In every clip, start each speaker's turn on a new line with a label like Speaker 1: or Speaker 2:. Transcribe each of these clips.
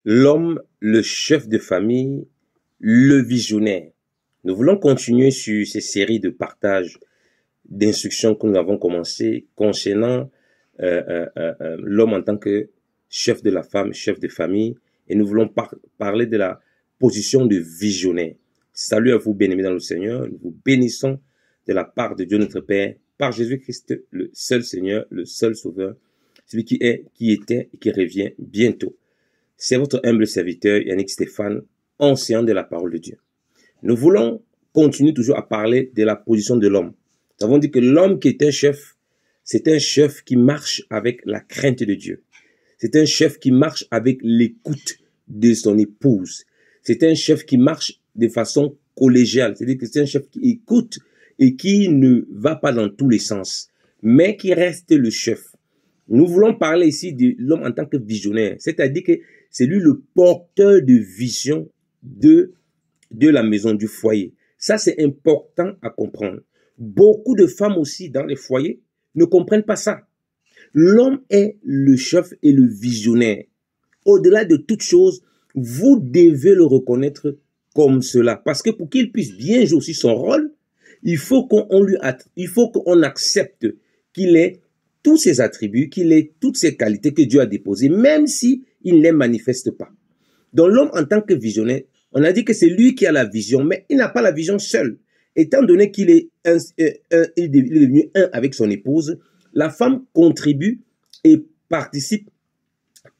Speaker 1: L'homme, le chef de famille, le visionnaire. Nous voulons continuer sur ces séries de partage d'instructions que nous avons commencé concernant l'homme en tant que chef de la femme, chef de famille. Et nous voulons parler de la position de visionnaire. Salut à vous, bien-aimés dans le Seigneur. Nous vous bénissons de la part de Dieu notre Père, par Jésus-Christ, le seul Seigneur, le seul Sauveur, celui qui est, qui était et qui revient bientôt. C'est votre humble serviteur, Yannick Stéphane, enseignant de la parole de Dieu. Nous voulons continuer toujours à parler de la position de l'homme. Nous avons dit que l'homme qui est un chef, c'est un chef qui marche avec la crainte de Dieu. C'est un chef qui marche avec l'écoute de son épouse. C'est un chef qui marche de façon collégiale. C'est-à-dire que c'est un chef qui écoute et qui ne va pas dans tous les sens, mais qui reste le chef. Nous voulons parler ici de l'homme en tant que visionnaire. C'est-à-dire que c'est lui le porteur de vision de la maison, du foyer. Ça, c'est important à comprendre. Beaucoup de femmes aussi dans les foyers ne comprennent pas ça. L'homme est le chef et le visionnaire. Au-delà de toute chose, vous devez le reconnaître comme cela. Parce que pour qu'il puisse bien jouer aussi son rôle, il faut qu'on accepte qu'il ait tous ses attributs, qu'il ait toutes ses qualités que Dieu a déposées, même si il ne les manifeste pas. Donc l'homme en tant que visionnaire, on a dit que c'est lui qui a la vision, mais il n'a pas la vision seul. Étant donné qu'il est, il est devenu un avec son épouse, la femme contribue et participe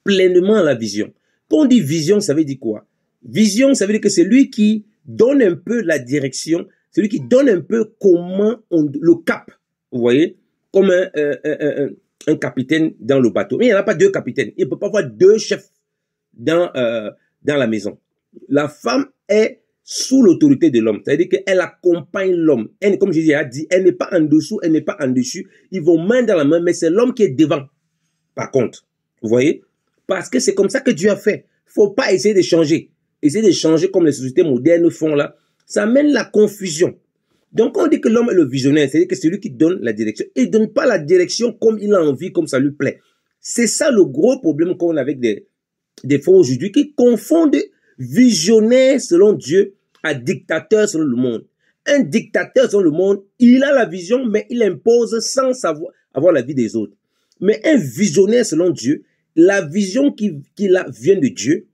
Speaker 1: pleinement à la vision. Quand on dit vision, ça veut dire quoi? Vision, ça veut dire que c'est lui qui donne un peu la direction, c'est lui qui donne un peu comment le cap, vous voyez, comme un capitaine dans le bateau. Mais il n'y en a pas deux capitaines, il ne peut pas avoir deux chefs dans la maison. La femme est sous l'autorité de l'homme, c'est-à-dire qu'elle accompagne l'homme. Elle, comme je dit, elle n'est pas en dessous, elle n'est pas en dessus. Ils vont main dans la main, mais c'est l'homme qui est devant. Par contre, vous voyez, parce que c'est comme ça que Dieu a fait. Faut pas essayer de changer. Essayer de changer comme les sociétés modernes font là, ça amène la confusion. Donc, quand on dit que l'homme est le visionnaire, c'est-à-dire que c'est lui qui donne la direction. Il ne donne pas la direction comme il a envie, comme ça lui plaît. C'est ça le gros problème qu'on a avec des fois aujourd'hui qui confondent visionnaire selon Dieu à dictateur selon le monde. Un dictateur selon le monde, il a la vision, mais il impose sans savoir avoir la vie des autres. Mais un visionnaire selon Dieu, la vision qu'il a vient de Dieu,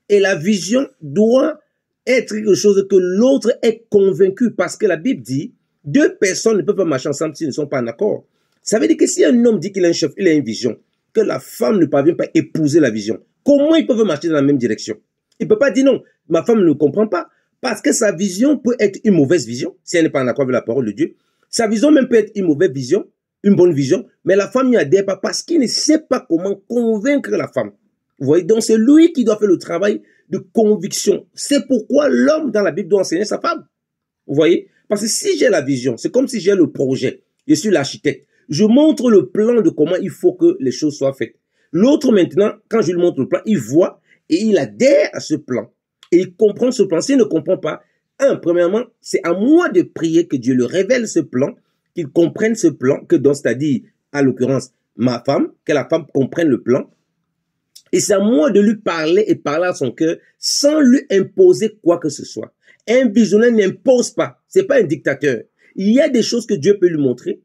Speaker 1: et la vision doit être quelque chose que l'autre est convaincu, parce que la Bible dit, deux personnes ne peuvent pas marcher ensemble s'ils ne sont pas en accord. Ça veut dire que si un homme dit qu'il a un chef, il a une vision, que la femme ne parvient pas à épouser la vision, comment ils peuvent marcher dans la même direction? Il ne peut pas dire non, ma femme ne comprend pas, parce que sa vision peut être une mauvaise vision, si elle n'est pas en accord avec la parole de Dieu. Sa vision même peut être une mauvaise vision, une bonne vision, mais la femme n'y adhère pas parce qu'il ne sait pas comment convaincre la femme. Vous voyez, donc c'est lui qui doit faire le travail de conviction. C'est pourquoi l'homme dans la Bible doit enseigner sa femme. Vous voyez, parce que si j'ai la vision, c'est comme si j'ai le projet, je suis l'architecte, je montre le plan de comment il faut que les choses soient faites. L'autre maintenant, quand je lui montre le plan, il voit et il adhère à ce plan. Et il comprend ce plan. S'il ne comprend pas, premièrement, c'est à moi de prier que Dieu le révèle ce plan, qu'il comprenne ce plan, c'est-à-dire, à l'occurrence, ma femme, que la femme comprenne le plan. Et c'est à moi de lui parler et parler à son cœur sans lui imposer quoi que ce soit. Un visionnaire n'impose pas. C'est pas un dictateur. Il y a des choses que Dieu peut lui montrer,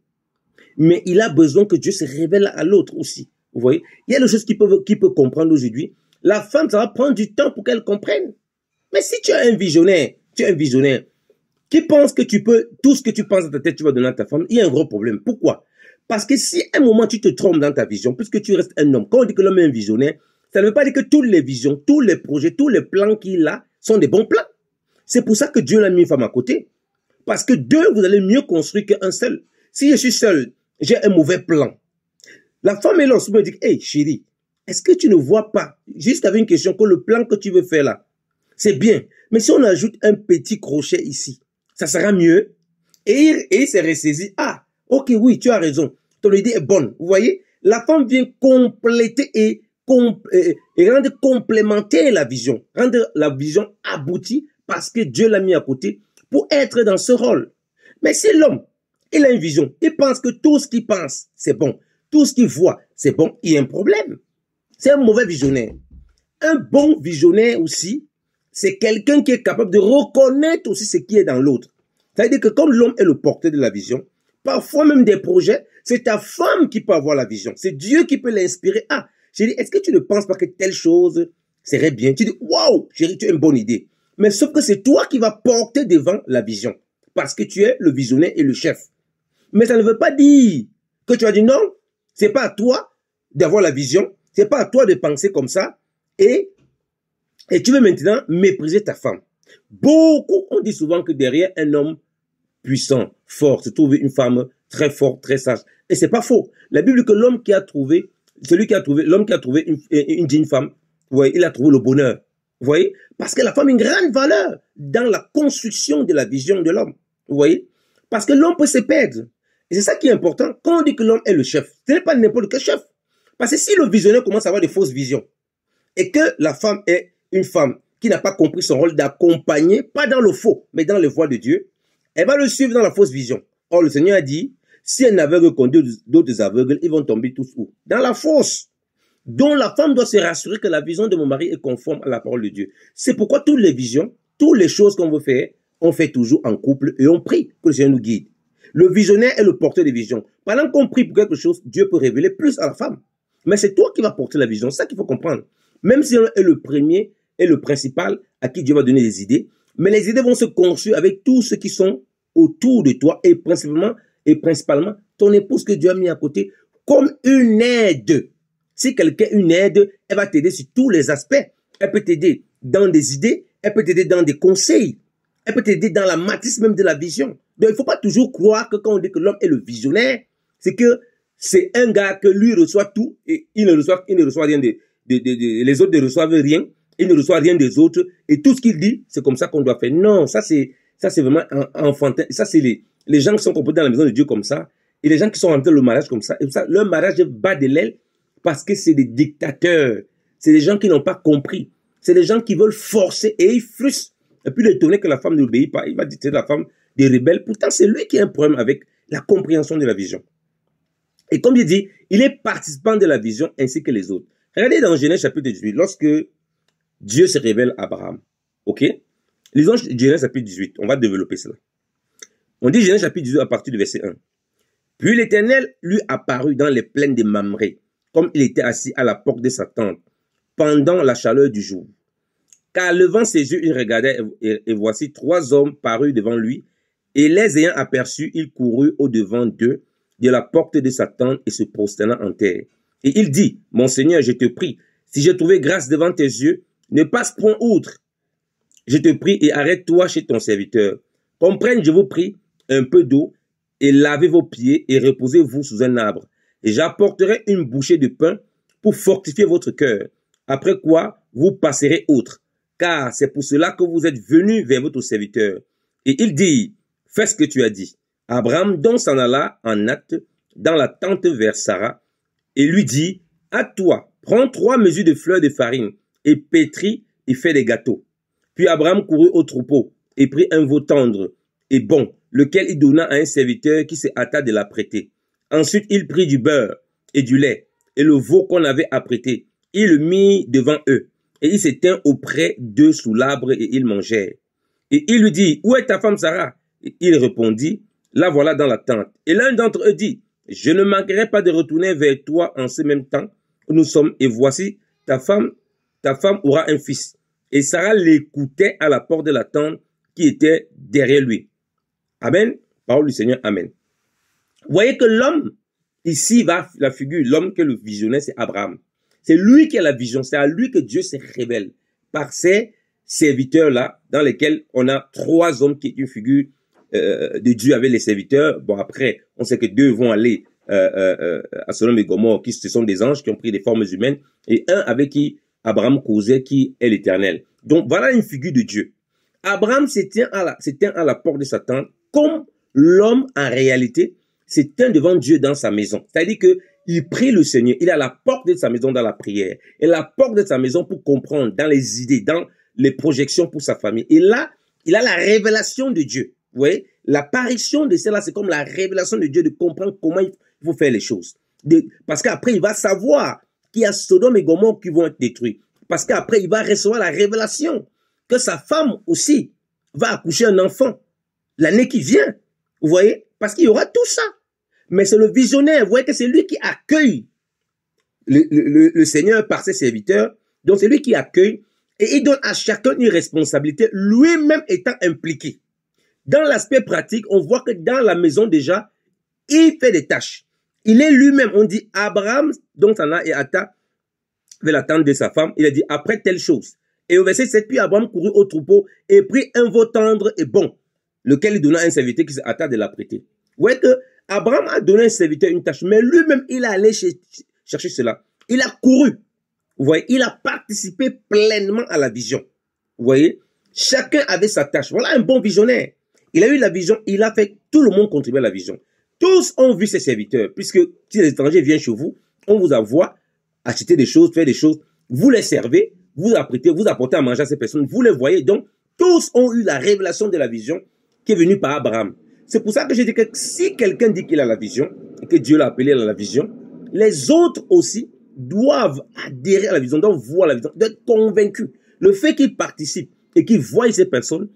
Speaker 1: mais il a besoin que Dieu se révèle à l'autre aussi. Vous voyez? Il y a des choses qu'il peut comprendre aujourd'hui. La femme, ça va prendre du temps pour qu'elle comprenne. Mais si tu es un visionnaire qui pense que tu peux, tout ce que tu penses dans ta tête, tu vas donner à ta femme, il y a un gros problème. Pourquoi? Parce que si à un moment tu te trompes dans ta vision, puisque tu restes un homme, quand on dit que l'homme est un visionnaire, ça ne veut pas dire que toutes les visions, tous les projets, tous les plans qu'il a sont des bons plans. C'est pour ça que Dieu l'a mis une femme à côté. Parce que deux, vous allez mieux construire qu'un seul. Si je suis seul, j'ai un mauvais plan. La femme est là, me dit, hey chérie, est-ce que tu ne vois pas, juste avec une question, que le plan que tu veux faire là, c'est bien. Mais si on ajoute un petit crochet ici, ça sera mieux. Et il s'est ressaisi. Ah, ok, oui, tu as raison. Ton idée est bonne. Vous voyez, la femme vient compléter et rendre complémentaire la vision. Rendre la vision aboutie parce que Dieu l'a mis à côté pour être dans ce rôle. Mais si l'homme, il a une vision, il pense que tout ce qu'il pense, c'est bon. Tout ce qu'il voit, c'est bon. Il y a un problème. C'est un mauvais visionnaire. Un bon visionnaire aussi, c'est quelqu'un qui est capable de reconnaître aussi ce qui est dans l'autre. C'est-à-dire que comme l'homme est le porteur de la vision, parfois même des projets, c'est ta femme qui peut avoir la vision. C'est Dieu qui peut l'inspirer. Ah, chérie, est-ce que tu ne penses pas que telle chose serait bien? Tu dis, waouh, chérie, tu as une bonne idée. Mais sauf que c'est toi qui vas porter devant la vision. Parce que tu es le visionnaire et le chef. Mais ça ne veut pas dire que tu as dit non, c'est pas à toi d'avoir la vision, c'est pas à toi de penser comme ça, et tu veux maintenant mépriser ta femme. Beaucoup, on dit souvent que derrière un homme puissant, fort, se trouve une femme très forte, très sage. Et c'est pas faux. La Bible dit que l'homme qui a trouvé, l'homme qui a trouvé une digne femme, vous voyez, il a trouvé le bonheur. Vous voyez? Parce que la femme a une grande valeur dans la construction de la vision de l'homme. Vous voyez? Parce que l'homme peut se perdre. Et c'est ça qui est important. Quand on dit que l'homme est le chef, ce n'est pas n'importe quel chef. Parce que si le visionnaire commence à avoir des fausses visions, et que la femme est une femme qui n'a pas compris son rôle d'accompagner, pas dans le faux, mais dans les voies de Dieu, elle va le suivre dans la fausse vision. Or, le Seigneur a dit, si un aveugle conduit d'autres aveugles, ils vont tomber tous où? Dans la fosse. Donc, la femme doit se rassurer que la vision de mon mari est conforme à la parole de Dieu. C'est pourquoi toutes les visions, toutes les choses qu'on veut faire, on fait toujours en couple et on prie que le Seigneur nous guide. Le visionnaire est le porteur des visions. Pendant qu'on prie pour quelque chose, Dieu peut révéler plus à la femme. Mais c'est toi qui vas porter la vision. C'est ça qu'il faut comprendre. Même si on est le premier et le principal à qui Dieu va donner des idées, mais les idées vont se construire avec tous ceux qui sont autour de toi et principalement ton épouse que Dieu a mis à côté comme une aide. Si quelqu'un a une aide, elle va t'aider sur tous les aspects. Elle peut t'aider dans des idées, elle peut t'aider dans des conseils, elle peut t'aider dans la matrice même de la vision. Donc il ne faut pas toujours croire que quand on dit que l'homme est le visionnaire, c'est que c'est un gars que lui reçoit tout et il ne reçoit rien les autres ne reçoivent rien, il ne reçoit rien des autres et tout ce qu'il dit, c'est comme ça qu'on doit faire. Non, ça c'est vraiment enfantin. Ça c'est les gens qui sont comportés dans la maison de Dieu comme ça et les gens qui sont rentrés dans le mariage comme ça. Et ça, leur mariage bat de l'aile parce que c'est des dictateurs. C'est des gens qui n'ont pas compris. C'est des gens qui veulent forcer et ils frustrent. Et puis l'étonner que la femme n'obéit pas, il va dire que la femme des rebelles. Pourtant, c'est lui qui a un problème avec la compréhension de la vision. Et comme il dit, il est participant de la vision ainsi que les autres. Regardez dans Genèse chapitre 18, lorsque Dieu se révèle à Abraham. Ok? Lisons Genèse chapitre 18, on va développer cela. On dit Genèse chapitre 18 à partir du verset 1. Puis l'Éternel lui apparut dans les plaines de Mamré, comme il était assis à la porte de sa tente, pendant la chaleur du jour. Car levant ses yeux, il regardait, et voici 3 hommes parus devant lui, et les ayant aperçus, il courut au-devant d'eux, de la porte de sa tente, et se prosterna en terre. Et il dit, mon Seigneur, je te prie, si j'ai trouvé grâce devant tes yeux, ne passe point outre. Je te prie et arrête-toi chez ton serviteur. Comprenne, je vous prie, un peu d'eau, et lavez vos pieds, et reposez-vous sous un arbre. Et j'apporterai une bouchée de pain pour fortifier votre cœur. Après quoi, vous passerez outre. Car c'est pour cela que vous êtes venus vers votre serviteur. Et il dit, fais ce que tu as dit. Abraham donc s'en alla en hâte dans la tente vers Sarah, et lui dit, à toi, prends 3 mesures de fleurs de farine, et pétris et fais des gâteaux. Puis Abraham courut au troupeau, et prit un veau tendre et bon, lequel il donna à un serviteur qui se hâta de l'apprêter. Ensuite, il prit du beurre et du lait, et le veau qu'on avait apprêté, il le mit devant eux, et il se tint auprès d'eux sous l'arbre, et ils mangèrent. Et il lui dit, où est ta femme Sarah? Et il répondit, la voilà dans la tente. Et l'un d'entre eux dit, je ne manquerai pas de retourner vers toi en ce même temps où nous sommes, et voici, ta femme aura un fils. Et Sarah l'écoutait à la porte de la tente qui était derrière lui. Amen. Parole du Seigneur. Amen. Vous voyez que l'homme, ici, la figure, l'homme que le visionnaire, c'est Abraham. C'est lui qui a la vision. C'est à lui que Dieu se révèle par ces serviteurs-là, dans lesquels on a 3 hommes qui est une figure de Dieu avec les serviteurs. Bon, après, on sait que 2 vont aller à Sodome et Gomorrhe, qui ce sont des anges qui ont pris des formes humaines, et un avec qui Abraham causait, qui est l'Éternel. Donc, voilà une figure de Dieu. Abraham se tient à la porte de sa tente, comme l'homme, en réalité, se tient devant Dieu dans sa maison. C'est-à-dire qu'il prie le Seigneur. Il est à la porte de sa maison dans la prière. Et la porte de sa maison pour comprendre, dans les idées, dans les projections pour sa famille. Et là, il a la révélation de Dieu. Vous voyez, l'apparition de cela, c'est comme la révélation de Dieu de comprendre comment il faut faire les choses. Parce qu'après, il va savoir qu'il y a Sodome et Gomorrhe qui vont être détruits. Parce qu'après, il va recevoir la révélation que sa femme aussi va accoucher un enfant l'année qui vient. Vous voyez? Parce qu'il y aura tout ça. Mais c'est le visionnaire. Vous voyez que c'est lui qui accueille le Seigneur par ses serviteurs. Donc, c'est lui qui accueille et il donne à chacun une responsabilité, lui-même étant impliqué. Dans l'aspect pratique, on voit que dans la maison déjà, il fait des tâches. Il est lui-même, on dit Abraham, dont Anna et Atta, vers la tente de sa femme, il a dit après telle chose. Et au verset 7, puis Abraham courut au troupeau et prit un veau tendre et bon, lequel il donna à un serviteur qui s'atta de la prêter. Vous voyez que Abraham a donné à un serviteur une tâche, mais lui-même, il est allé chercher cela. Il a couru. Vous voyez, il a participé pleinement à la vision. Vous voyez, chacun avait sa tâche. Voilà un bon visionnaire. Il a eu la vision, il a fait, tout le monde contribuer à la vision. Tous ont vu ses serviteurs, puisque si les étrangers viennent chez vous, on vous envoie acheter des choses, faire des choses, vous les servez, vous apportez à manger à ces personnes, vous les voyez. Donc, tous ont eu la révélation de la vision qui est venue par Abraham. C'est pour ça que je dis que si quelqu'un dit qu'il a la vision, et que Dieu l'a appelé à la vision, les autres aussi doivent adhérer à la vision, donc voir la vision, d'être convaincus. Le fait qu'ils participent et qu'ils voient ces personnes,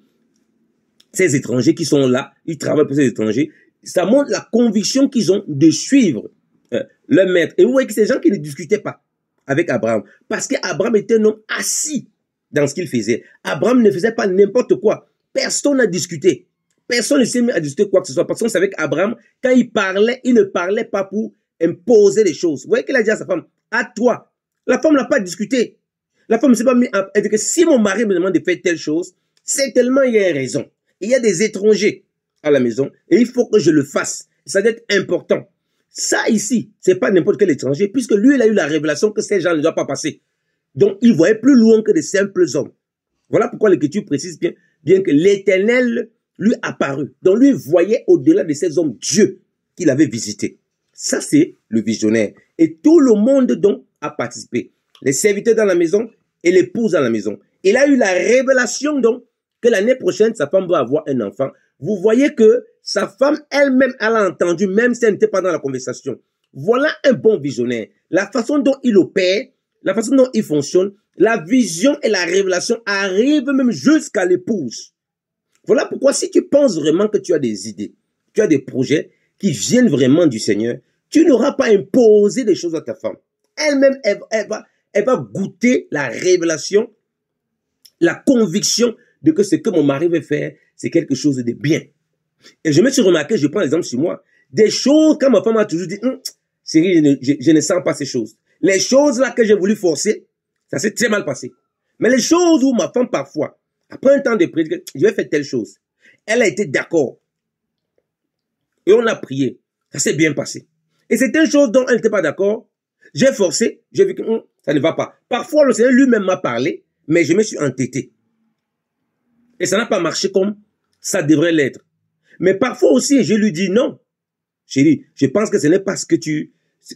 Speaker 1: ces étrangers qui sont là, ils travaillent pour ces étrangers, ça montre la conviction qu'ils ont de suivre leur maître. Et vous voyez que ces gens qui ne discutaient pas avec Abraham, parce qu'Abraham était un homme assis dans ce qu'il faisait. Abraham ne faisait pas n'importe quoi. Personne n'a discuté. Personne ne s'est mis à discuter quoi que ce soit. Parce qu'on savait qu'Abraham, quand il parlait, il ne parlait pas pour imposer les choses. Vous voyez qu'il a dit à sa femme, à toi. La femme n'a pas discuté. La femme ne s'est pas mise à dire que si mon mari me demande de faire telle chose, c'est tellement il y a une raison. Il y a des étrangers à la maison et il faut que je le fasse. Ça doit être important. Ça ici, c'est pas n'importe quel étranger, puisque lui, il a eu la révélation que ces gens ne doivent pas passer. Donc, il voyait plus loin que de simples hommes. Voilà pourquoi l'Écriture précise bien que l'Éternel lui apparut. Donc, lui voyait au-delà de ces hommes Dieu qu'il avait visités. Ça, c'est le visionnaire. Et tout le monde, donc, a participé. Les serviteurs dans la maison et l'épouse dans la maison. Il a eu la révélation, donc, que l'année prochaine, sa femme va avoir un enfant. Vous voyez que sa femme elle-même, elle a entendu, même si elle n'était pas dans la conversation. Voilà un bon visionnaire. La façon dont il opère, la façon dont il fonctionne, la vision et la révélation arrivent même jusqu'à l'épouse. Voilà pourquoi si tu penses vraiment que tu as des idées, tu as des projets qui viennent vraiment du Seigneur, tu n'auras pas imposé des choses à ta femme. Elle-même, elle va goûter la révélation, la conviction de que ce que mon mari veut faire, c'est quelque chose de bien. Et je me suis remarqué, je prends l'exemple sur moi, des choses, quand ma femme a toujours dit, Cyril, je ne sens pas ces choses. Les choses là que j'ai voulu forcer, ça s'est très mal passé. Mais les choses où ma femme parfois, après un temps de prière, je vais faire telle chose. Elle a été d'accord. Et on a prié. Ça s'est bien passé. Et c'est une chose dont elle n'était pas d'accord. J'ai forcé, j'ai vu que ça ne va pas. Parfois, le Seigneur lui-même m'a parlé, mais je me suis entêté. Et ça n'a pas marché comme ça devrait l'être. Mais parfois aussi, je lui dis non. Chérie, je pense que ce n'est pas ce que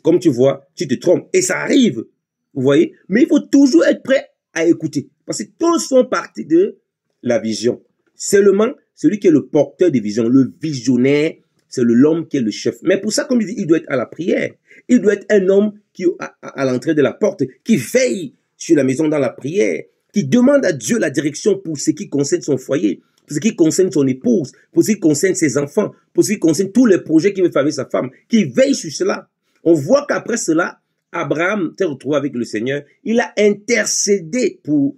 Speaker 1: comme tu vois, tu te trompes. Et ça arrive, vous voyez. Mais il faut toujours être prêt à écouter. Parce que tous font partie de la vision. Seulement, celui qui est le porteur de vision, le visionnaire, c'est l'homme qui est le chef. Mais pour ça, comme il dit, il doit être à la prière. Il doit être un homme qui, à l'entrée de la porte, qui veille sur la maison dans la prière, qui demande à Dieu la direction pour ce qui concerne son foyer, pour ce qui concerne son épouse, pour ce qui concerne ses enfants, pour ce qui concerne tous les projets qu'il veut faire avec sa femme, qui veille sur cela. On voit qu'après cela, Abraham s'est retrouvé avec le Seigneur. Il a intercédé pour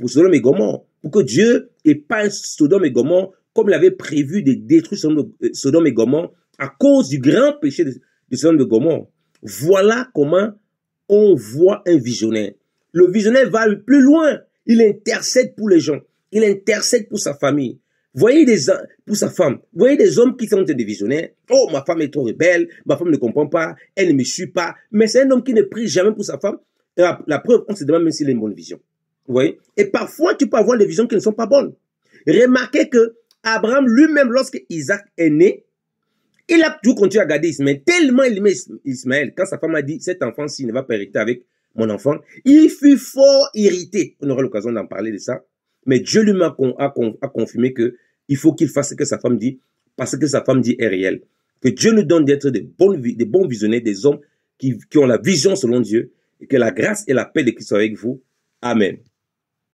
Speaker 1: Sodome et Gomorrhe, pour que Dieu épargne Sodome et Gomorrhe, comme il avait prévu de détruire Sodome et Gomorrhe à cause du grand péché de Sodome et Gomorrhe. Voilà comment on voit un visionnaire. Le visionnaire va plus loin. Il intercède pour les gens. Il intercède pour sa famille. Voyez pour sa femme. Voyez des hommes qui sont des visionnaires. Oh, ma femme est trop rebelle. Ma femme ne comprend pas. Elle ne me suit pas. Mais c'est un homme qui ne prie jamais pour sa femme. La preuve, on se demande même s'il a une bonne vision. Vous voyez? Et parfois, tu peux avoir des visions qui ne sont pas bonnes. Remarquez que Abraham lui-même, lorsque Isaac est né, il a toujours continué à garder Ismaël. Tellement il aimait Ismaël. Quand sa femme a dit, cet enfant-ci ne va pas hériter avec mon enfant, il fut fort irrité. On aura l'occasion d'en parler de ça. Mais Dieu lui a confirmé que il faut qu'il fasse ce que sa femme dit, parce que sa femme dit est réel. Que Dieu nous donne d'être des bons visionnaires, des hommes qui ont la vision selon Dieu, et que la grâce et la paix de Christ soient avec vous. Amen.